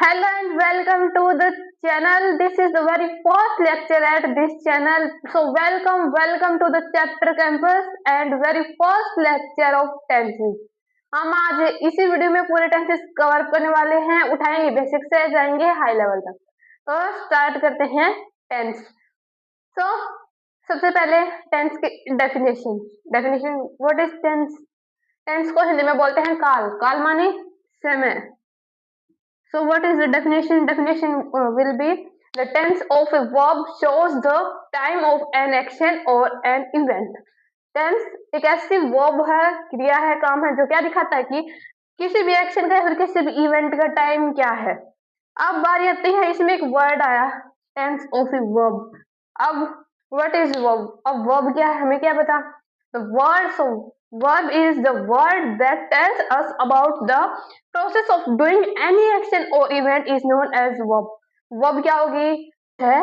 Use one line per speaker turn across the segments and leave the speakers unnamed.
Hello and welcome to the channel. This is the very first lecture at this channel. So welcome to the chapter campus and very first lecture of tenses. हम आज इसी video में पूरे tenses cover करने वाले हैं, उठाएंगे basic से जाएंगे हाई लेवल तक। तो स्टार्ट करते हैं टेंस। सो सबसे पहले टेंस की definition what is tense. Tense को हिंदी में बोलते हैं काल। काल माने समय। So what is the definition? Definition will be the tense of a verb shows the time of an action or an event. Tense एक ऐसी verb है, क्रिया है, काम है जो क्या दिखाता है कि किसी भी एक्शन का या फिर किसी भी इवेंट का टाइम क्या है। अब बारी आती है, इसमें एक वर्ड आया tense of a verb. अब what is verb? अब verb क्या है हमें क्या पता। The verb is the word that tells us about the process of doing any action or event is known as verb. Verb क्या होगी है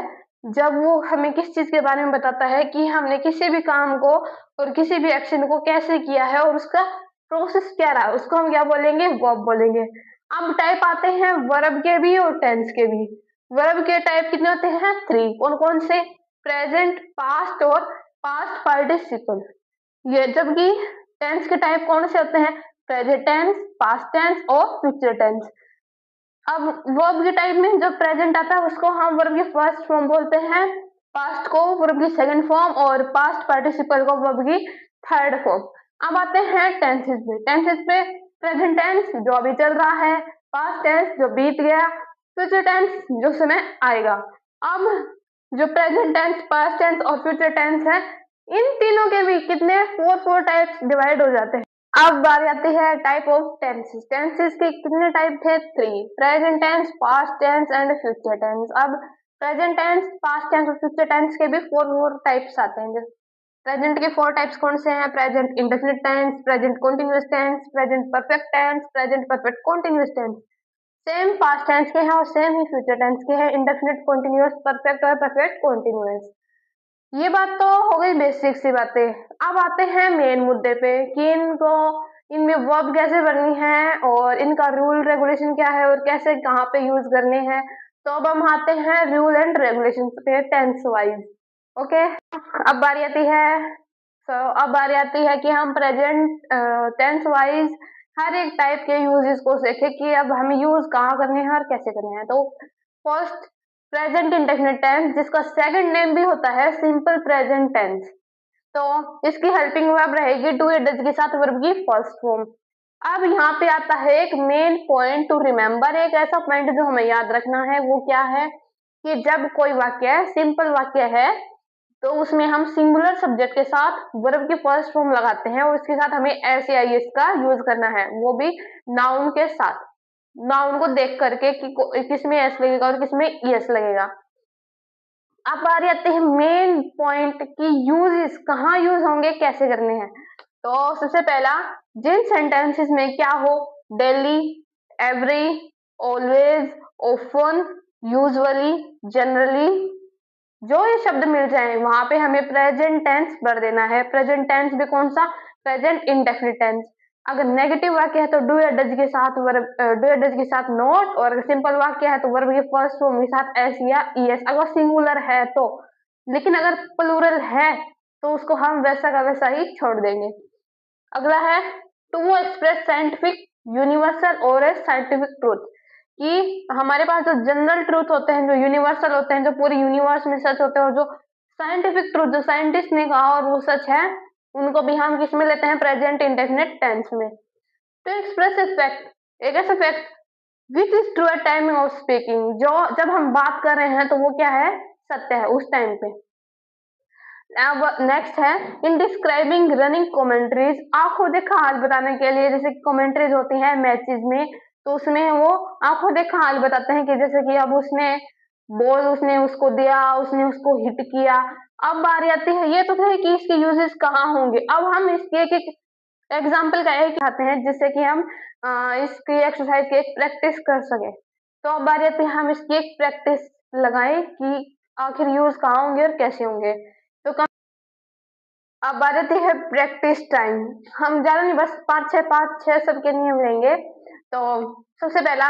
जब वो हमें किस चीज के बारे में बताता है कि हमने किसी भी काम को और किसी भी एक्शन को कैसे किया है और उसका प्रोसेस क्या रहा, उसको हम क्या बोलेंगे, वर्ब बोलेंगे। अब टाइप आते हैं वर्ब के भी और टेंस के भी। वर्ब के टाइप कितने होते हैं? 3। कौन कौन से? प्रेजेंट, पास्ट और पास्ट पार्टिसिपल। ये जबकि टेंस के टाइप कौन से होते हैं? प्रेजेंट टेंस, पास्ट टेंस और फ्यूचर टेंस। अब वर्ब के टाइप में जो प्रेजेंट आता है उसको हम वर्ब की फर्स्ट फॉर्म बोलते हैं, पास्ट को वर्ब की सेकंड फॉर्म और पास्ट पार्टिसिपल को वर्ब की थर्ड फॉर्म। अब आते हैं टेंसेस पे। टेंसेस पे प्रेजेंट टेंस जो अभी चल रहा है, पास्ट टेंस जो बीत गया, फ्यूचर टेंस जो समय आएगा। अब जो प्रेजेंट टेंस, पास्ट टेंस और फ्यूचर टेंस है, इन तीनों के भी कितने 4 टाइप्स डिवाइड हो जाते हैं। अब बारी आती है टाइप ऑफ टेंसेस। टेंसेस के कितने टाइप थे? 3। Present tense, past tense and future tense. अब प्रेजेंट टेंस, पास्ट टेंस और फ्यूचर टेंस के भी 4 टाइप्स आते हैं। प्रेजेंट के 4 टाइप्स कौन से हैं? Present indefinite tense, present continuous tense, present perfect tense, present perfect continuous tense. Same past tense के हैं और सेम ही फ्यूचर टेंस के हैं, इंडेफिनिट, कंटीन्यूअस, परफेक्ट और परफेक्ट कंटीन्यूअस। ये बात तो हो गई बेसिक सी बातें। अब आते हैं मेन मुद्दे पे कि इनमें वर्ब कैसे बननी है और इनका रूल रेगुलेशन क्या है और कैसे कहाँ पे यूज करने हैं। तो अब हम आते हैं रूल एंड रेगुलेशन पे टेंस वाइज। ओके, अब बारी आती है अब बारी आती है कि हम प्रेजेंट टेंस वाइज हर एक टाइप के यूजेस को सीखे कि अब हमें यूज कहाँ करने हैं और कैसे करने हैं। तो फर्स्ट प्रेजेंट इंडेफिनिट टेंस, जिसका सेकंड नेम भी होता है सिंपल प्रेजेंट टेंस। तो इसकी हेल्पिंग वर्ब रहेगी डू या डज के साथ वर्ब की फर्स्ट फॉर्म। अब यहाँ पे आता है एक मेन पॉइंट टू रिमेम्बर। एक ऐसा पॉइंट जो हमें याद रखना है वो क्या है कि जब कोई वाक्य सिंपल वाक्य है तो उसमें हम सिंगुलर सब्जेक्ट के साथ वर्ब की फर्स्ट फॉर्म लगाते हैं और उसके साथ हमें एस या एस का यूज करना है, वो भी नाउन के साथ। नाउन को देख करके कि किसमें एस लगेगा और किसमें यस लगेगा। अब बारी आती है मेन पॉइंट की यूजेस कहाँ यूज होंगे, कैसे करने हैं। तो सबसे पहला, जिन सेंटेंसेस में क्या हो, daily, every, always, often, usually, generally, जो ये शब्द मिल जाए वहां पे हमें प्रेजेंट टेंस भर देना है। प्रेजेंट टेंस भी कौन सा? Present indefinite tense. अगर नेगेटिव वाक्य है तो डू या डज के साथ वर्ब, डू या डज के साथ नॉट, और अगर सिंपल वाक्य है तो वर्ब के फर्स्ट फॉर्म के साथ एस या ईएस, अगर सिंगुलर है तो। लेकिन अगर प्लूरल है तो उसको हम वैसा का वैसा ही छोड़ देंगे। अगला है टू एक्सप्रेस साइंटिफिक, यूनिवर्सल और ए साइंटिफिक ट्रूथ, कि हमारे पास जो जनरल ट्रूथ होते हैं, जो यूनिवर्सल होते हैं, जो पूरे यूनिवर्स में सच होते हैं, और जो साइंटिफिक ट्रूथ जो साइंटिस्ट ने कहा और वो सच है, उनको भी हम किस में लेते हैं? प्रेजेंट इंडेफिनिट टेंस में। तो एक्सप्रेस ए फैक्ट, एक ऐसा fact which is true at time of speaking, जो जब हम बात कर रहे हैं तो वो क्या है? सत्य है उस टाइम पे। अब नेक्स्ट है इन डिस्क्राइबिंग रनिंग कमेंट्रीज, आंखों देखा हाल बताने के लिए, जैसे कमेंट्रीज होती है मैचेस में, तो उसमें वो आंखों देखा हाल बताते हैं कि जैसे कि अब उसने उसको दिया, उसने उसको हिट किया। अब बारी आती है, ये तो है कि इसके यूजेस कहाँ होंगे। अब हम इसके एक एग्जाम्पल का एक आते हैं जिससे कि हम इसकी एक्सरसाइज की एक प्रैक्टिस कर सके। तो अब बारी आती है हम इसकी एक प्रैक्टिस लगाएं कि आखिर यूज कहाँ होंगे और कैसे होंगे। तो अब बात आती है प्रैक्टिस टाइम। हम ज्यादा नहीं, बस 5-6 सबके नियम लेंगे। तो सबसे पहला,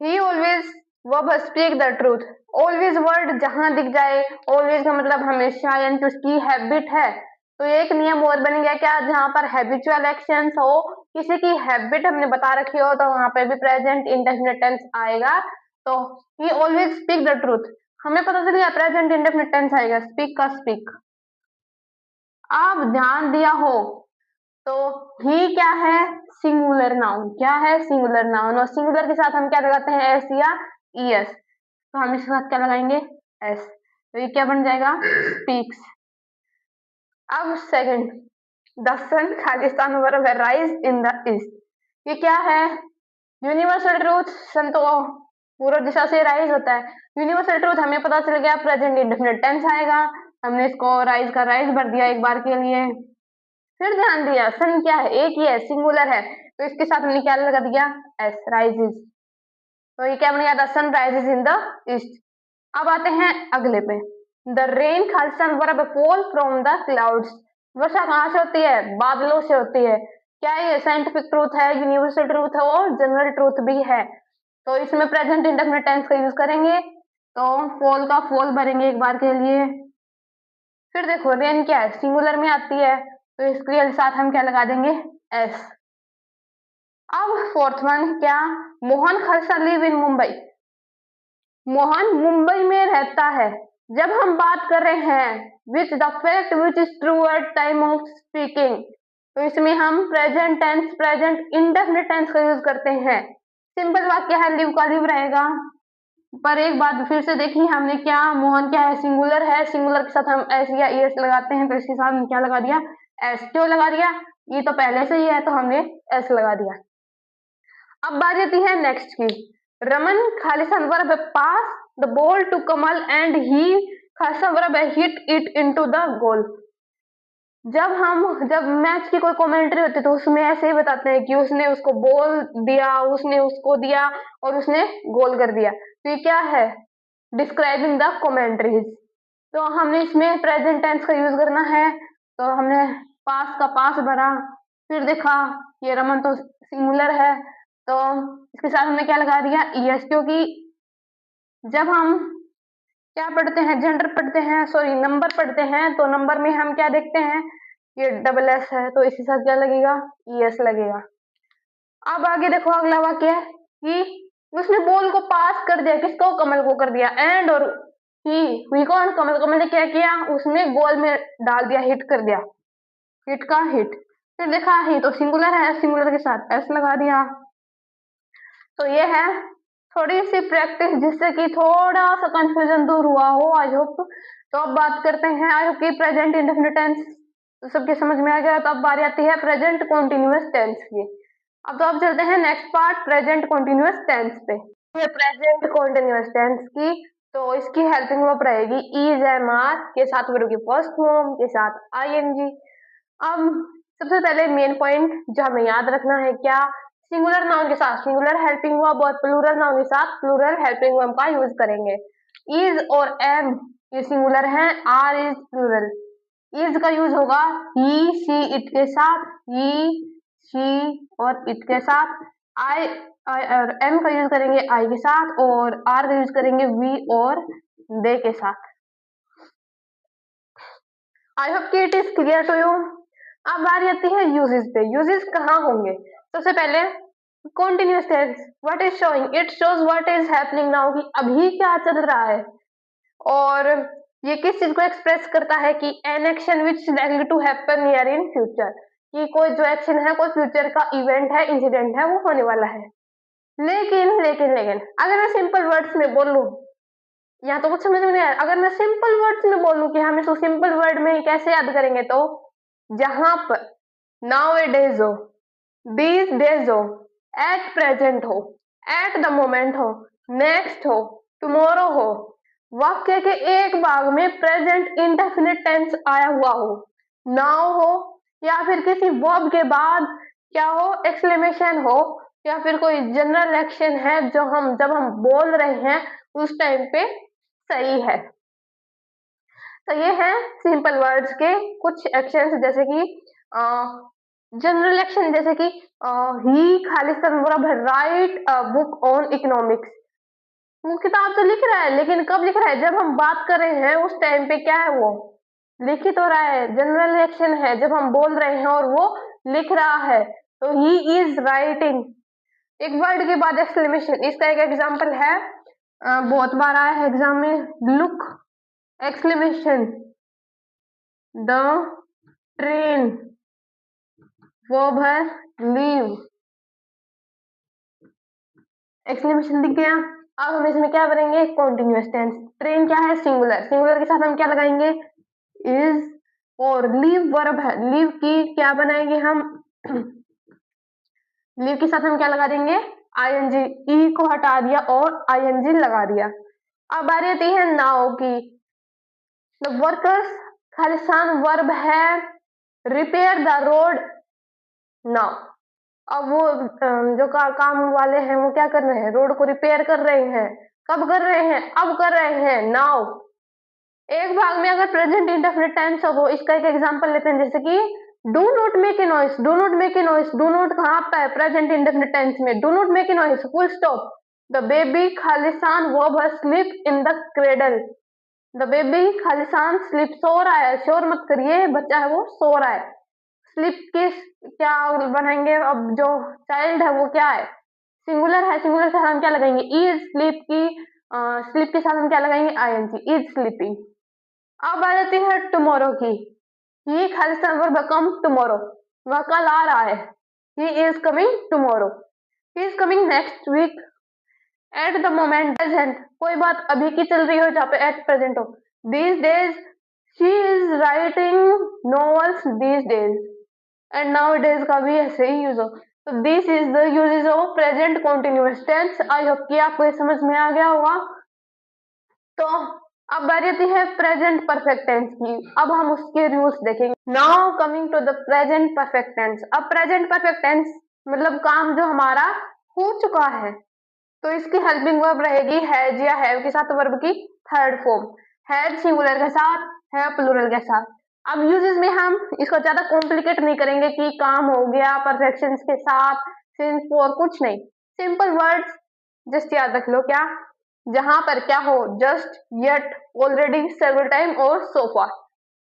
ही always verb speak the truth. Always word जहां दिख जाए, ऑलवेज का मतलब हमेशा, यानी कि उसकी हैबिट है, तो ये एक नियम और बन गया क्या, जहां पर हैबिचुअल एक्शंस हो, किसी की हैबिट हमने बता रखी हो, तो वहां पर भी प्रेजेंट इंडेफिनिट टेंस आएगा। तो ही ऑलवेज स्पीक द ट्रूथ, हमें पता चल गया प्रेजेंट इंडेफिनिट टेंस आएगा, स्पीक का स्पीक। अब ध्यान दिया हो तो ही क्या है, सिंगुलर नाउन, क्या है, सिंगुलर नाउन, और सिंगुलर के साथ हम क्या लगाते हैं, एस या ईएस, तो हम इसके साथ क्या लगाएंगे, एस, तो ये क्या बन जाएगा, स्पीक्स। अब सेकंड, द सन खालिस्तान वर्ब है, राइज इन द ईस्ट, ये क्या है, यूनिवर्सल ट्रूथ, सन तो पूर्व दिशा से राइज होता है, यूनिवर्सल ट्रूथ हमें पता चल गया, प्रेजेंट इंडेफिनिट टेंस आएगा, हमने इसको राइज का राइज भर दिया एक बार के लिए। फिर ध्यान दिया सन क्या है, एक ही है, सिंगुलर है, तो इसके साथ हमने क्या लगा दिया, एस, राइजेस, तो ये क्या बन गया, the sun rises in the east. अब आते हैं अगले पे, द रेन खालिस्तान verb fall from the clouds, वर्षा कहाँ से होती है, बादलों से होती है, क्या ये साइंटिफिक ट्रूथ है, यूनिवर्सल ट्रूथ है और जनरल ट्रूथ भी है, तो इसमें प्रेजेंट इंडेफिनिट टेंस का यूज करेंगे, तो फॉल का फॉल भरेंगे एक बार के लिए। फिर देखो रेन क्या है, सिंगुलर में आती है, तो इसके साथ हम क्या लगा देंगे, एस। अब फोर्थ वन क्या, मोहन खालसा लिव इन मुंबई, मोहन मुंबई में रहता है, जब हम बात कर रहे हैं which the fact which is true at time of speaking, तो इसमें हम present tense, present indefinite tense का यूज करते हैं। सिंपल वाक्य है, लिव का लिव रहेगा, पर एक बात फिर से देखिए हमने क्या, मोहन क्या है, सिंगुलर है, सिंगुलर के साथ हम एस या एस लगाते हैं, तो इसके साथ हम क्या लगा दिया, एस, क्यों लगा दिया, ये तो पहले से ही है तो हमने एस लगा दिया। अब बात आती है नेक्स्ट की, रमन खालिस्तान verb pass the ball to Kamal and he खालिस्तान verb hit it into the goal, जब मैच की कोई कमेंट्री होती है तो उसमें ऐसे ही बताते हैं कि उसने उसको बॉल दिया, उसने उसको दिया और उसने गोल कर दिया, तो ये क्या है, डिस्क्राइबिंग द कमेंट्रीज, तो हमने इसमें प्रेजेंट टेंस का यूज करना है, तो हमने पास का पास भरा, फिर देखा ये रमन तो सिंगुलर है, तो इसके साथ हमने क्या लगा दिया, ईएस, क्योंकि जब हम क्या पढ़ते हैं, जेंडर पढ़ते हैं, सॉरी नंबर पढ़ते हैं, तो नंबर में हम क्या देखते हैं, ये डबल एस है, तो इसी साथ क्या लगेगा, ईएस लगेगा। अब आगे देखो अगला वाक्य है कि उसने बॉल को पास कर दिया, किसको, कमल को कर दिया, एंड और ही कौन, कमल, कमल ने क्या किया, उसने गोल में डाल दिया, हिट कर दिया, हिट का हिट, फिर देखा ही तो सिंगुलर है, सिंगुलर के साथ एस लगा दिया। तो ये है थोड़ी सी प्रैक्टिस जिससे कि थोड़ा सा कंफ्यूजन दूर हुआ हो, आई होप। तो अब बात करते हैं, आई होप कि प्रेजेंट इंडेफिनिट टेंस तो सबके समझ में आ गया, तो अब बारी आती है प्रेजेंट कॉन्टिन्यूअस टेंस की। अब तो अब चलते हैं next part, present continuous tense पे। प्रेजेंट कॉन्टिन्यूअस टेंस की, तो इसकी हेल्पिंग वर्ब रहेगी इज, एम, आर के साथ वर्ब की फर्स्ट फॉर्म के साथ आईएनजी। अब सबसे पहले मेन पॉइंट जो हमें याद रखना है, क्या, सिंगुलर नाउन के साथ सिंगुलर हेल्पिंग वर्ब और प्लूरल नाउन के साथ प्लूरल हेल्पिंग वर्ब का यूज करेंगे। इज और एम ये सिंगुलर है, आर इज प्लूरल, इज का यूज होगा ही, सी, इट के साथ, ही, शी और इट के साथ, आई और एम का यूज करेंगे आई के साथ, और आर का यूज करेंगे वी और दे के साथ। आई होप कि it is clear to you. अब बारी आती है यूजेस पे, यूजेस कहाँ होंगे, सबसे पहले continuous tense, what is showing, it shows what is happening now, कि अभी क्या चल रहा है, और ये किस चीज को एक्सप्रेस करता है, कि an action which is likely to happen near in future, कि कोई जो एक्शन है, कोई फ्यूचर का इवेंट है, इंसिडेंट है, वो होने वाला है। लेकिन लेकिन लेकिन अगर मैं सिंपल वर्ड्स में बोलूं, यहाँ तो कुछ समझ में नहीं आया, अगर मैं सिंपल वर्ड्स में बोलूं कि हम इसको सिंपल वर्ड में कैसे याद करेंगे, तो जहां पर नाउ ए डेज हो, these days हो, एट प्रेजेंट हो, एट द मोमेंट हो, नेक्स्ट हो, टुमारो हो, वाक्य के एक भाग में प्रेजेंट इंडेफिनिट टेंस आया हुआ हो, नाउ हो, या फिर किसी वर्ब के बाद क्या हो, एक्सक्लेमेशन हो, या फिर कोई जनरल एक्शन है जो हम जब हम बोल रहे हैं उस टाइम पे सही है। तो ये है सिंपल वर्ड्स के कुछ एक्शंस, जैसे कि जनरल एक्शन, जैसे कि ही खालिस्तान verb write a book on economics, वो किताब तो लिख रहा है, लेकिन कब लिख रहा है? जब हम बात कर रहे हैं उस टाइम पे क्या है, वो लिख ही तो रहा है। जनरल रिएक्शन है जब हम बोल रहे हैं और वो लिख रहा है, तो ही इज राइटिंग। एक वर्ड के बाद एक्सक्लेमेशन, इसका एक एग्जांपल है, बहुत बार आया है एग्जाम में। Look exclamation, the train, verb है लीव, एक्सक्लेमेशन दिख गया। अब हम इसमें क्या करेंगे? Continuous tense. ट्रेन क्या है? सिंगुलर, सिंगुलर के साथ हम क्या लगाएंगे? इज। और लीव वर्ब है, लीव की क्या बनाएंगे हम? लीव के साथ हम क्या लगा देंगे? आईएनजी, ई को हटा दिया और आईएनजी लगा दिया। अब बारी आती है नाउ की। द वर्कर्स, खालिस्तान वर्ब है रिपेयर द रोड नाउ। अब वो जो काम वाले हैं वो क्या कर रहे हैं? रोड को रिपेयर कर रहे हैं। कब कर रहे हैं? अब कर रहे हैं, नाउ। एक भाग में अगर प्रेजेंट इंडेफिनिट टेंस हो, इसका एक एग्जांपल लेते हैं, जैसे कि do not make a noise. Do not make a noise, do not कहाँ पे है? प्रेजेंट इंडेफिनिट टेंस में। Do not make a noise, full stop. The baby खालिस्तान वर्ब है sleep in the cradle. The baby खालिस्तान sleep, सो रहा है। शोर मत करिए, बच्चा है वो सो रहा है। स्लीप के क्या बनाएंगे? अब जो चाइल्ड है वो क्या है? सिंगुलर है, सिंगुलर के साथ हम क्या लगाएंगे? इज। स्लीप की स्लीप के साथ हम क्या लगाएंगे? ING, is sleeping. अब आ जाती है टुमारो की। ही खालिस्तान वर्ब कम टुमारो, वह कल आ रहा है। He is coming tomorrow, he is coming next week. At the moment present, कोई बात अभी की चल रही हो जहाँ पे एट प्रेजेंट हो। These days, she is writing novels these days. And now days का भी ऐसे ही यूज हो। तो this is the usage of present continuous tense. I hope कि आपको ये समझ में आ गया होगा। तो अब बारी आती है प्रेजेंट परफेक्ट टेंस की। अब हम उसके रूल्स देखेंगे। Now coming to the present perfect tense. अब प्रेजेंट परफेक्ट टेंस मतलब काम जो हमारा हो चुका है, तो इसकी हेल्पिंग वर्ब रहेगी हैज या हैव के साथ वर्ब की थर्ड फॉर्म। हैज सिंगुलर के साथ, हैव प्लूरल के साथ। अब यूजेस में हम इसको ज्यादा कॉम्प्लिकेट नहीं करेंगे कि काम हो गया परफेक्शन के साथ, सिंस फॉर, कुछ नहीं। सिंपल वर्ड्स जस्ट याद रख लो, क्या? जहां पर क्या हो, just, yet, already, several time और सो फार।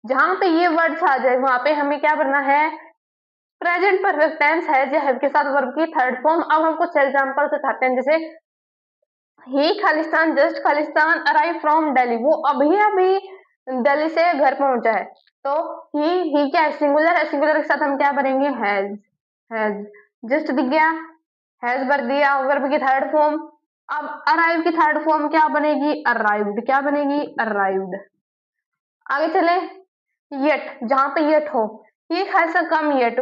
जहां पे ये वर्ड्स आ जाए वहां पे हमें क्या करना है? प्रेजेंट परफेक्ट टेंस है या हैव के साथ वर्ब की थर्ड फॉर्म। अब हम कुछ एग्जांपल से उठाते हैं, जैसे ही खालिस्तान जस्ट खालिस्तान अराइव फ्रॉम दिल्ली, वो अभी अभी दिल्ली से घर पहुंचा है। तो ही क्या है? सिंगुलर है, सिंगुलर के साथ हम क्या भरेंगे? Has, has. जस्ट दिख गया, हैज भर दिया, वर्ब की थर्ड फॉर्म। अब अराइव की थर्ड फॉर्म क्या बनेगी? अराइव्ड। क्या बनेगी? अराइव्ड। आगे चले, येट, जहां पे येट हो, ही खालिस्तान कम येट,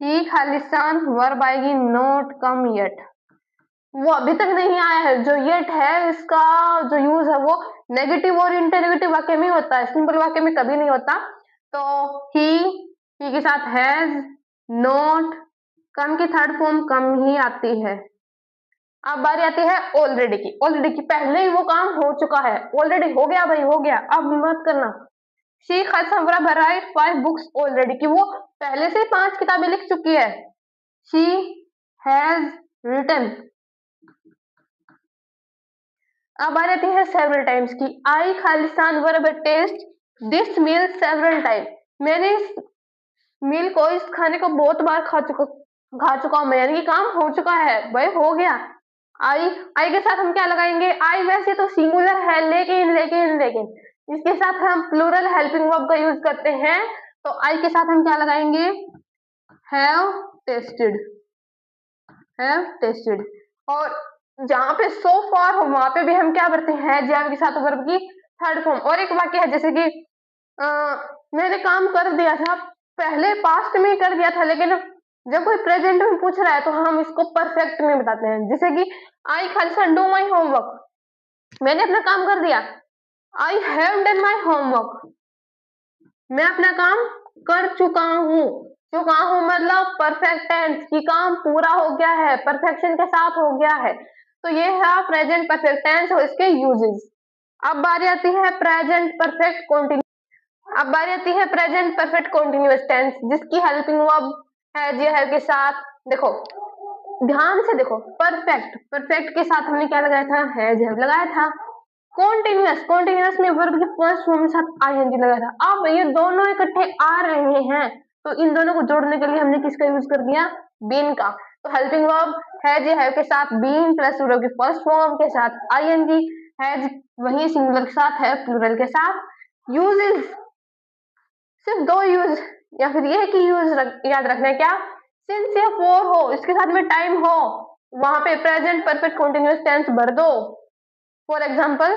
ही खालिस्तान वर्ब आएगी नॉट कम येट, वो अभी तक नहीं आया है। जो येट है इसका जो यूज है वो नेगेटिव और इंटरोगेटिव वाक्य में होता है, सिंपल वाक्य में कभी नहीं होता। तो ही के साथ हैज, नॉट, कम की थर्ड फॉर्म कम ही आती है। अब बारी आती है ऑलरेडी की। ऑलरेडी की पहले ही वो काम हो चुका है, ऑलरेडी हो गया भाई, हो गया, अब मत करना। शी खालिस्तान राइट 5 बुक्स ऑलरेडी, की वो पहले से 5 किताबें लिख चुकी है। She has written. अब आ जाती है सेवरल टाइम्स की। आई खालिस्तान verb taste this meal several time, मैंने इस मील को, इस खाने को बहुत बार खा चुका हूं मैं, यानी कि काम हो चुका है भाई, हो गया। आई, आई के साथ हम क्या लगाएंगे? आई वैसे तो सिंगुलर है, लेकिन लेकिन लेकिन इसके साथ हम प्लूरल हेल्पिंग वर्ब का यूज करते हैं, तो आई के साथ हम क्या लगाएंगे? Have tested, have tested. और जहां पे सो फार हो वहां पे भी हम क्या करते हैं? जैव के साथ वर्ब की थर्ड फॉर्म। और एक वाक्य है जैसे कि मैंने काम कर दिया था, पहले पास्ट में कर दिया था, लेकिन जब कोई प्रेजेंट में पूछ रहा है तो हम इसको परफेक्ट में बताते हैं। जैसे कि आई खालिस्तान डू माई होमवर्क, मैंने अपना काम कर दिया। I have done my homework, मैं अपना काम कर चुका हूँ। चुका हूँ मतलब परफेक्ट टेंस की काम पूरा हो गया है, परफेक्शन के साथ हो गया है। तो ये है प्रेजेंट परफेक्ट टेंस और इसके यूजेस। अब बारी आती है प्रेजेंट परफेक्ट कॉन्टिन्यूअस। अब बारी आती है प्रेजेंट परफेक्ट कॉन्टिन्यूअस टेंस, जिसकी हेल्पिंग वर्ब है जी है के साथ। देखो, ध्यान से देखो, परफेक्ट, परफेक्ट के साथ हमने क्या लगाया था, हैज हैव लगाया था। कॉन्टिन्यूअस, कॉन्टिन्यूअस में वर्ब के फर्स्ट फॉर्म के साथ आईएनजी लगाया था। अब ये दोनों इकट्ठे आ रहे हैं तो इन दोनों को जोड़ने के लिए हमने किसका यूज कर दिया, बीन का। तो हेल्पिंग वर्ब हैज हैव के साथ बीन प्लस वर्ब के फर्स्ट फॉर्म के साथ आईएनजी, हैज वही सिंगुलर के साथ है प्लूरल के साथ, यूजेस सिर्फ दो यूज या फिर ये कि यूज याद रखना है क्या, सिंस या फोर हो, इसके साथ में टाइम हो, वहां पे प्रेजेंट परफेक्ट कंटीन्यूअस टेंस भर दो। For example,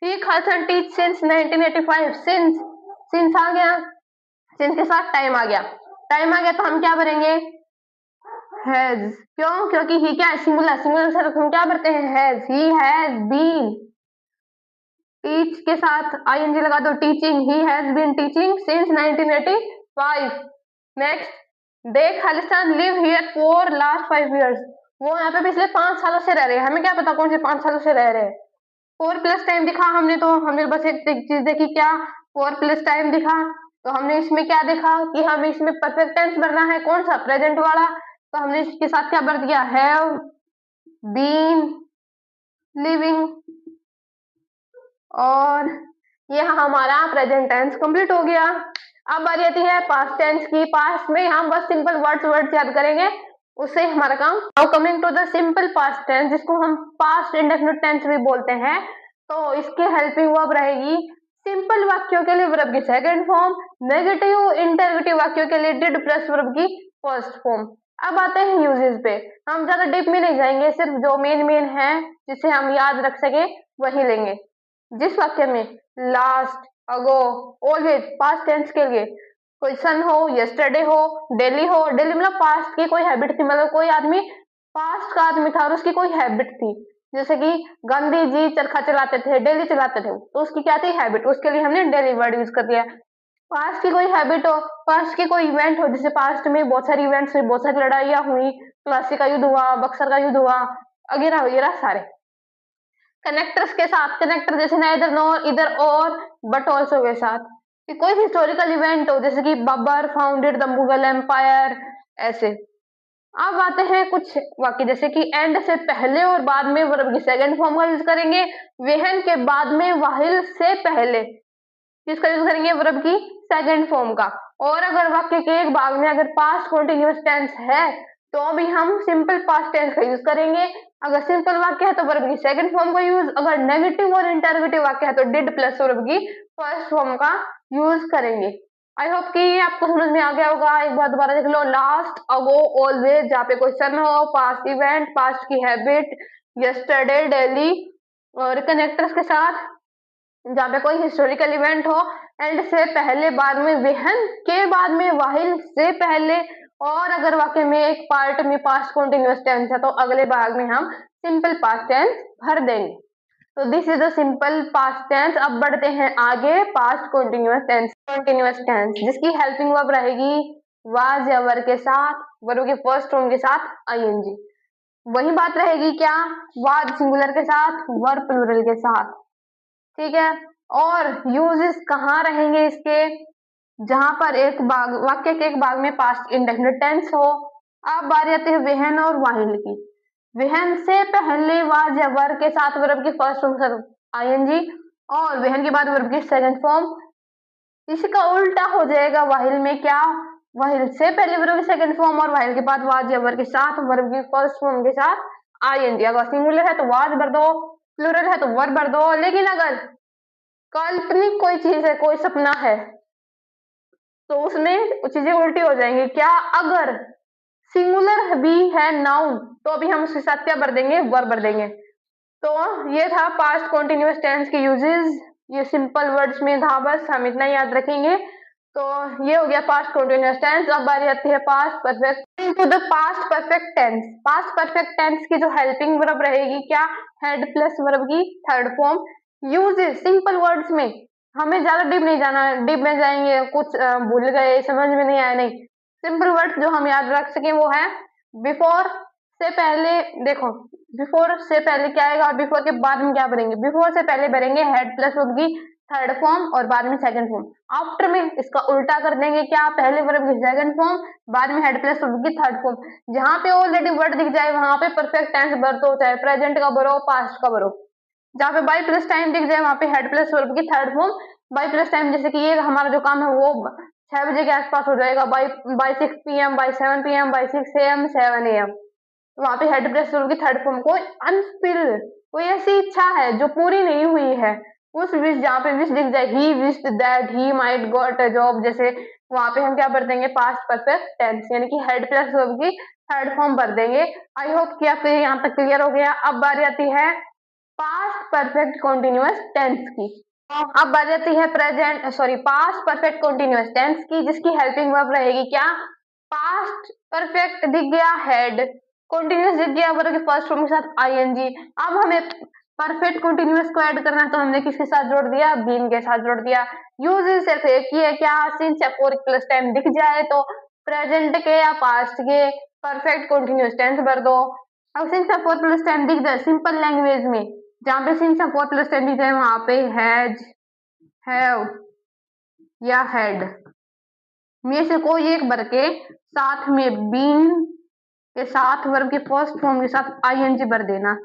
he hasn't teach since 1985, since आ गया, सिंस के साथ टाइम आ गया, टाइम आ गया तो हम क्या भरेंगे, हैज। क्यों, क्योंकि ही क्या है, सिंगुलर, सिंगुलर के साथ हम क्या भरते हैं, has, he has been. Teach के साथ आईएनजी लगा दो, teaching, he has been teaching since 1985। Next, they खालिस्तान live here for last 5 years, वो यहाँ पे पिछले 5 सालों से रह रहे हैं, हमें क्या पता कौन से 5 सालों से रह रहे हैं। 4 प्लस टाइम दिखा हमने, तो हमने बस एक चीज देखी क्या, 4 प्लस टाइम दिखा, तो हमने इसमें क्या देखा कि हमें इसमें परफेक्ट टेंस भरना है, कौन सा, प्रेजेंट वाला, तो हमने इसके साथ क्या भर दिया, हैव बीन लिविंग, और ये हमारा प्रेजेंट टेंस कंप्लीट हो गया। अब बारी आती है पास्ट टेंस की। पास्ट में हम बस सिंपल वर्ड्स याद करेंगे, उससे हमारा काम। Now coming to the simple past tense, जिसको हम पास्ट इंडेफिनिट टेंस भी बोलते हैं, तो इसके हेल्पिंग वर्ब रहेगी सिंपल वाक्यों के लिए वर्ब की सेकंड फॉर्म, नेगेटिव इंटरगेटिव वाक्यों के लिए डिड प्लस वर्ब की फर्स्ट फॉर्म। अब आते हैं यूजेस पे, हम ज्यादा डीप में नहीं जाएंगे, सिर्फ जो मेन है जिसे हम याद रख सके वही लेंगे। जिस वाक्य में लास्ट, अगो, ऑलवेज पास्ट टेंस के लिए कोई सन हो, यस्टरडे हो, डेली हो, डेली मतलब पास्ट की कोई हैबिट थी, मतलब कोई आदमी पास्ट का आदमी था और उसकी कोई हैबिट थी, जैसे कि गांधी जी चरखा चलाते थे, डेली चलाते थे, तो उसकी क्या थी, हैबिट, उसके लिए हमने डेली वर्ड यूज कर दिया। पास्ट की कोई हैबिट हो, पास्ट की कोई इवेंट हो, जैसे पास्ट में बहुत सारी इवेंट्स हुई, बहुत सारी लड़ाइयां हुई, प्लासी का युद्ध हुआ, बक्सर का युद्ध हुआ, वगैरह वगैरह सारे। कनेक्टर्स के साथ, कनेक्टर जैसे नाइदर नॉर, इधर और, बट ऑल्सो के साथ, कि कोई हिस्टोरिकल इवेंट हो, जैसे कि Babar founded the Mughal empire, ऐसे। अब आते हैं कुछ वाक्य, जैसे कि एंड से पहले और बाद में वर्ब की सेकंड फॉर्म का यूज करेंगे, वेहन के बाद में वाहिल से पहले किसका यूज करेंगे, वर्ब की सेकंड फॉर्म का। और अगर वाक्य के एक भाग में अगर पास्ट कंटीन्यूअस टेंस है तो भी हम सिंपल पास्ट टेंस का यूज करेंगे। अगर सिंपल वाक्य है तो वर्ब की सेकंड फॉर्म का यूज, अगर नेगेटिव और इंटरोगेटिव वाक्य है तो डिड प्लस वर्ब की फर्स्ट फॉर्म का यूज करेंगे। आई होप कि आपको समझ में आ गया होगा। एक बार दोबारा देख लो, लास्ट, अगो, ऑलवेज, जहाँ पे क्वेश्चन हो, पास्ट इवेंट, पास्ट की हैबिट, यस्टरडे, डेली, और कनेक्टर्स के साथ जहाँ पे कोई हिस्टोरिकल इवेंट हो, एंड से पहले, बाद में वेहन के बाद में वाहिल से पहले, और अगर वाक्य में एक पार्ट में पास्ट कंटीन्यूअस टेंस है तो अगले भाग में हम सिंपल पास्ट टेंस भर देंगे। तो this is the simple past tense. अब बढ़ते हैं आगे, past continuous tense. Continuous tense जिसकी हेल्पिंग वर्ब रहेगी वाज या वर के साथ, वर्ब के फर्स्ट फॉर्म के साथ आईएनजी। वही बात रहेगी क्या, वाज सिंगुलर के साथ, वर प्लूरल के साथ, ठीक है। और यूजेस कहाँ रहेंगे इसके, जहां पर एक भाग, वाक्य के एक भाग में पास्ट इंडेफिनिट टेंस हो। अब बारी आती है वेहन और वाहिल की। वेहन से पहले वाज या वर के साथ वर्ब की फर्स्ट फॉर्म आईएनजी, और वेहन के बाद वर्ब की सेकंड फॉर्म। इसका उल्टा हो जाएगा वाहिल में, क्या, वाहिल से पहले वर्ब की सेकंड फॉर्म और वाहिल के बाद वाज या वर के साथ वर्ब की फर्स्ट फॉर्म के साथ आईएनजी। अगर सिंगुलर है तो वाज भर दो, प्लूरल है तो वर भर दो, लेकिन अगर काल्पनिक कोई चीज है, कोई सपना है, तो उसमें चीजें उल्टी हो जाएंगी। क्या, अगर सिंगुलर भी है नाउन तो भी हम उसके साथ क्या भर देंगे, वर भर देंगे। तो ये था पास्ट कॉन्टिन्यूअस टेंस के यूजेस, ये सिंपल वर्ड्स में था, बस हम इतना याद रखेंगे। तो ये हो गया पास्ट कॉन्टिन्यूअस टेंस। अब बारी आती है past perfect. To the past perfect tense, past perfect tense की जो हेल्पिंग वर्ब रहेगी क्या, हेड प्लस वर्ब की third form. Uses simple words में, हमें ज्यादा डीप नहीं जाना है, डीप में जाएंगे कुछ भूल गए, समझ में नहीं आया, नहीं, सिंपल वर्ड्स जो हम याद रख सके वो है बिफोर से पहले। देखो, बिफोर से पहले क्या आएगा और बिफोर के बाद में क्या भरेंगे, बिफोर से पहले भरेंगे हेड प्लस वर्ब की थर्ड फॉर्म और बाद में सेकंड फॉर्म। आफ्टर में इसका उल्टा कर देंगे, क्या, पहले वर्ब की सेकंड फॉर्म, बाद में हेड प्लस वर्ब की थर्ड फॉर्म। जहां पे ऑलरेडी वर्ड दिख जाए वहां पे परफेक्ट टेंस भर दो, चाहे प्रेजेंट का भरो पास्ट का भरो। जहाँ पे बाई प्लस टाइम दिख जाए वहां पे हेड प्लस वर्ब की third form. By plus time जैसे कि ये हमारा जो काम है वो 6 बजे के आसपास हो जाएगा, by 6 PM, by 7 PM, by 6 AM, 7 AM। वहां पे हेड प्लस वर्ब की थर्ड फॉर्म को अनफिल, कोई ऐसी इच्छा है जो पूरी नहीं हुई है, उस विश, जहाँ पे विश दिख जाए, he wished that he might got a job, जैसे वहां पे हम क्या भर देंगे, पास्ट परफेक्ट टेंस, यानी कि हेड प्लस वर्ब की थर्ड फॉर्म भर देंगे। आई होप कि आपको यहाँ तक क्लियर हो गया। अब बारी आती है पास्ट परफेक्ट कॉन्टिन्यूअस टेंस की। अब बात आती है पास्ट परफेक्ट कॉन्टिन्यूअस टेंस की, जिसकी हेल्पिंग वर्ब रहेगी क्या, पास्ट परफेक्ट दिख गया हेड, कॉन्टिन्यूअस दिख गया वर्ब के फर्स्ट फॉर्म के साथ आईएनजी। अब हमें परफेक्ट कॉन्टिन्यूअस को ऐड करना है, तो हमने किसके साथ जोड़ दिया, बीन के साथ जोड़ दिया। यूज सिर्फ एक ही है, क्या, सिंस या फॉर प्लस टाइम दिख जाए तो प्रेजेंट के या पास्ट के परफेक्ट कॉन्टिन्यूअस टेंस भर दो। अब सिंस या फॉर प्लस टाइम दिख जाए सिंपल लैंग्वेज में, जहाँ पे सिंस या फॉर प्लस टाइम दिख जाए वहां पे हैज, हैव या हैड में से कोई एक भर के साथ में बीन के साथ वर्ब के फर्स्ट फॉर्म के साथ आईएनजी भर देना।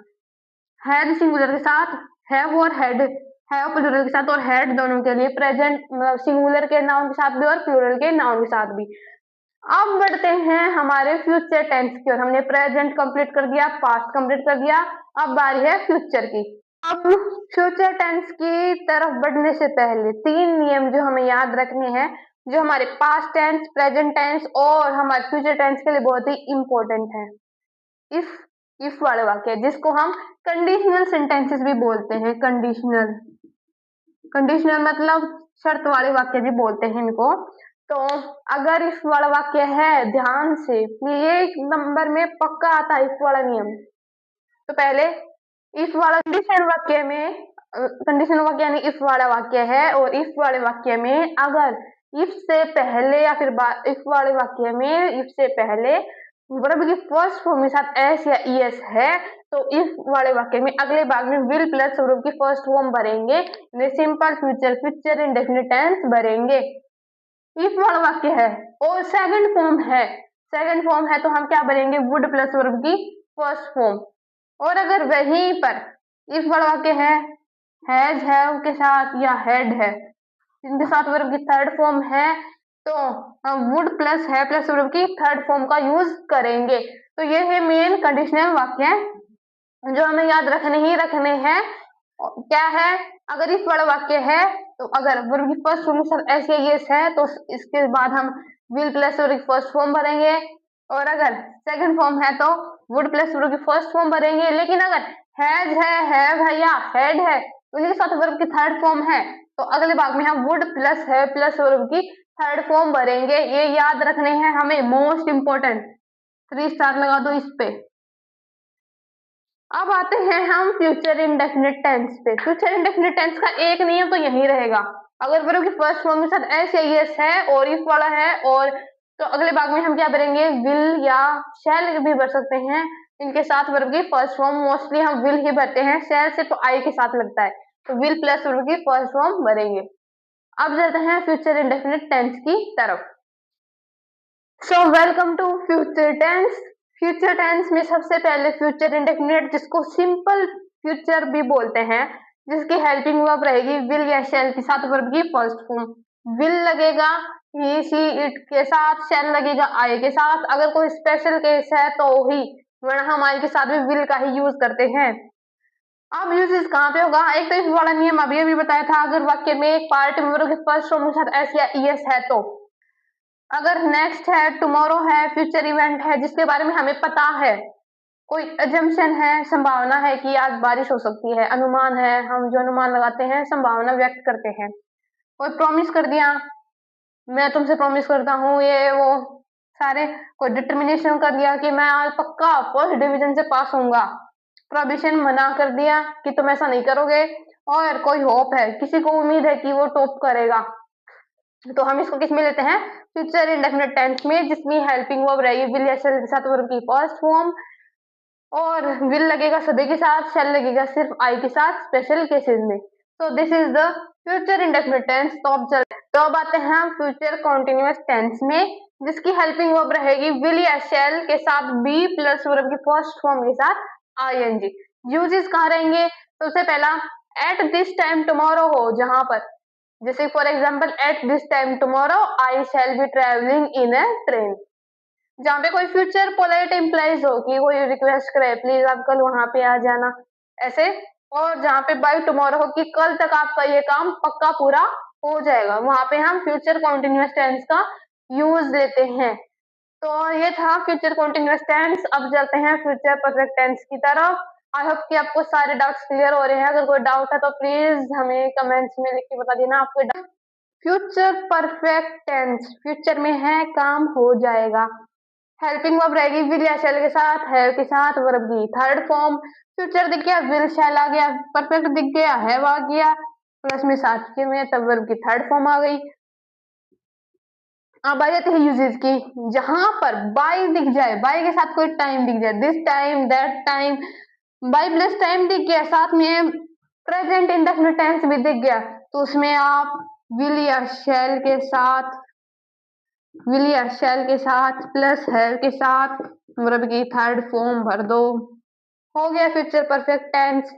हैड सिंगुलर के साथ, हैव और हैड, हैव प्लूरल के साथ और हैड दोनों के लिए प्रेजेंट, सिंगुलर के नाउन के साथ भी और प्लूरल के नाउन के साथ भी। अब बढ़ते हैं हमारे फ्यूचर टेंस की ओर। हमने प्रेजेंट कंप्लीट कर दिया, पास्ट कंप्लीट कर दिया, अब बारी है फ्यूचर की। अब फ्यूचर टेंस की तरफ बढ़ने से पहले 3 नियम जो हमें याद रखने हैं, जो हमारे पास्ट टेंस, प्रेजेंट टेंस और हमारे फ्यूचर टेंस के लिए बहुत ही इंपॉर्टेंट है। इफ वाले वाक्य, जिसको हम कंडीशनल सेंटेंसेस भी बोलते हैं, कंडीशनल मतलब शर्त वाले वाक्य भी बोलते हैं इनको। तो अगर इफ वाला वाक्य है, ध्यान से, ये एक नंबर में पक्का आता है इफ वाला नियम। तो पहले इफ वाला कंडीशन वाक्य में, कंडीशन वाक्य यानी इफ वाला वाक्य है, और इफ वाले वाक्य में अगर इफ से पहले या फिर इफ वाले वाक्य में इफ से पहले वर्ब की फर्स्ट फॉर्म के साथ एस या ईएस है, तो इफ वाले वाक्य में अगले भाग में विल प्लस वर्ब की फर्स्ट फॉर्म भरेंगे, simple future, future indefinite tense भरेंगे। इफ वाला वाक्य है और सेकंड फॉर्म है तो हम क्या भरेंगे, वुड प्लस वर्ब की फर्स्ट फॉर्म। और अगर वहीं पर इफ वाला वाक्य है, हैज, हैव के साथ या हैड है, इनके साथ वर्ब की थर्ड फॉर्म है, तो हम वुड प्लस है प्लस वर्ब की थर्ड फॉर्म का यूज करेंगे। तो ये है मेन कंडीशनल वाक्य जो हमें याद रखने हैं। क्या है, अगर इफ वाला वाक्य है तो अगर वर्ब की फर्स्ट फॉर्म के साथ एस या यस है तो इसके बाद हम विल प्लस वर्ब की फर्स्ट फॉर्म भरेंगे, और अगर सेकंड फॉर्म है तो वुड प्लस वर्ब की फर्स्ट फॉर्म भरेंगे। लेकिन अगर हैज है, हैव है या हैड है, उनके साथ वर्ब की थर्ड फॉर्म है, तो अगले भाग में हम वुड प्लस है प्लस वर्ब की थर्ड फॉर्म भरेंगे। ये याद रखने हैं हमें, मोस्ट इंपोर्टेंट, 3 स्टार लगा दो इस पे। अब आते हैं हम फ्यूचर इंडेफिनिट टेंस पे। फ्यूचर इंडेफिनिट टेंस का एक नियम तो यही रहेगा, अगर वर्ब की फर्स्ट फॉर्म के साथ एस या यस है और इफ वाला है, और तो अगले भाग में हम क्या भरेंगे, विल या शैल भी भर सकते हैं। इनके साथ वर्ब की फर्स्ट फॉर्म मोस्टली हम विल ही भरते हैं, शैल से तो आई के साथ लगता है, तो विल प्लस वर्ब की फर्स्ट फॉर्म भरेंगे। अब जाते हैं फ्यूचर इंडेफिनिट टेंस की तरफ। So welcome to future tense. Future tense में सबसे पहले फ्यूचर इंडेफिनिट, जिसको सिंपल फ्यूचर भी बोलते हैं, जिसकी हेल्पिंग वर्ब रहेगी विल या शैल के साथ वर्ब की फर्स्ट फॉर्म। विल लगेगा ही, शी, इट के साथ, शैल लगेगा आई के साथ। अगर कोई स्पेशल केस है तो ही, वरना हम आई के साथ भी विल का ही यूज करते हैं। अब यूजेस कहाँ पे होगा, एक तो इस वाला नियम अभी बताया था, अगर वाक्य में एक पार्ट में वर्ब के फर्स्ट फॉर्म के साथ एस या ईएस है तो। अगर नेक्स्ट है, टुमारो है, फ्यूचर इवेंट है जिसके बारे में हमें पता है, कोई अजम्पशन है, संभावना है कि आज बारिश हो सकती है, अनुमान है, हम जो अनुमान लगाते हैं, संभावना व्यक्त करते हैं। कोई प्रॉमिस कर दिया, मैं तुमसे प्रॉमिस करता हूँ ये वो सारे, कोई डिटर्मिनेशन कर दिया कि मैं आज पक्का फर्स्ट डिवीजन से पास होऊंगा, प्रोविजन मना कर दिया कि तुम ऐसा नहीं करोगे, और कोई होप है, किसी को उम्मीद है कि वो टॉप करेगा, तो हम इसको किस में लेते हैं, फ्यूचर इंडेफिनिट टेंस में, जिसमें हेल्पिंग वर्ब रहेगी विल या शैल के साथ वर्ब की फर्स्ट फॉर्म, और विल लगेगा सभी के साथ, शैल लगेगा सिर्फ आई के साथ स्पेशल केसेस में। तो this is the future indefinite tense तो अब आते हैं हम फ्यूचर कंटिन्यूअस टेंस में, जिसकी हेल्पिंग वर्ब रहेगी विल या शैल के साथ बी प्लस वर्ब की फर्स्ट फॉर्म के साथ आईएनजी। यूजेस कहाँ रहेंगे? सबसे पहला एट दिस टाइम टुमारो हो, जहां पर जैसे for example at this time tomorrow I shall be travelling in A train. जहाँ पे कोई फ्यूचर पोलाइट इम्प्लाइज हो कि कोई रिक्वेस्ट करे प्लीज आप कल वहां पे आ जाना, ऐसे। और जहाँ पे बाय टुमारो हो कि कल तक आपका ये काम पक्का पूरा हो जाएगा, वहां पे हम फ्यूचर कॉन्टिन्यूअस टेंस का यूज लेते हैं। तो ये था फ्यूचर कॉन्टिन्यूअस टेंस। अब चलते हैं फ्यूचर परफेक्ट टेंस की तरफ। आई होप कि आपको सारे डाउट्स क्लियर हो रहे हैं। अगर कोई डाउट है तो प्लीज हमें कमेंट्स में लिख के बता देना आपके doubt. Future perfect tense future में है, काम हो जाएगा। हेल्पिंग वर्ब रहेगी विल या शैल के साथ, हैव के साथ वर्ब की थर्ड फॉर्म। फ्यूचर दिख गया, विल शैल आ गया, परफेक्ट दिख गया, हैव आ गया, प्लस में साथ के में तब वर्ब की थर्ड फॉर्म आ गई। अब आ जाते हैं यूजेज की। जहां पर बाय दिख जाए, बाय के साथ कोई टाइम दिख जाए, this time that time, by plus time दिख गया, साथ में प्रेजेंट इंडेफिनिट टेंस भी दिख गया, तो उसमें आप विल या शैल के साथ, विल या शैल के साथ प्लस हैव के साथ वर्ब की थर्ड फॉर्म भर दो, हो गया future perfect tense.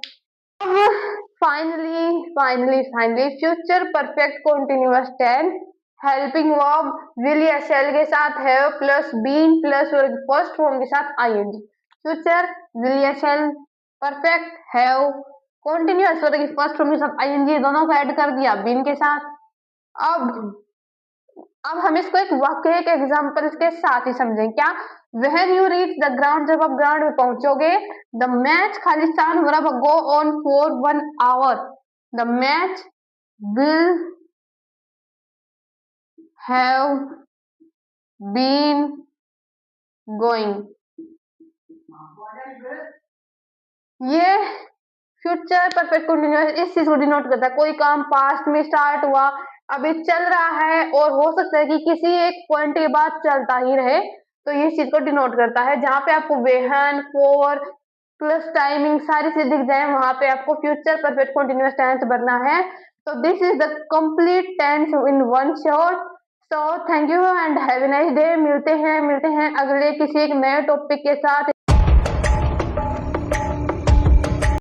Finally future perfect continuous tense helping verb will या शैल के साथ have plus been plus verb first form के साथ आईएनजी। फ्यूचर विल या shall perfect have continuous verb की फर्स्ट फॉर्म के साथ आईएनजी, दोनों को ऐड कर दिया बीन के साथ। अब हम इसको एक वाक्य के एग्जाम्पल के साथ ही समझें। क्या? When you reach the ground, जब आप ग्राउंड में पहुंचोगे, the match Khalistan verb go on for 1 hour, the match will have been going। ये फ्यूचर परफेक्ट कंटिन्यूअस इस चीज को डिनोट करता है, कोई काम पास्ट में स्टार्ट हुआ, अभी चल रहा है और हो सकता है कि किसी एक पॉइंट के बाद चलता ही रहे, तो ये चीज को डिनोट करता है। जहां पे आपको वेहन फॉर प्लस टाइमिंग सारी चीज दिख जाए, वहां पे आपको फ्यूचर परफेक्ट कंटिन्यूअस टेंस भरना है। तो this is the complete tense in one shot. So thank you and have a nice day. मिलते हैं अगले किसी एक नए टॉपिक के साथ।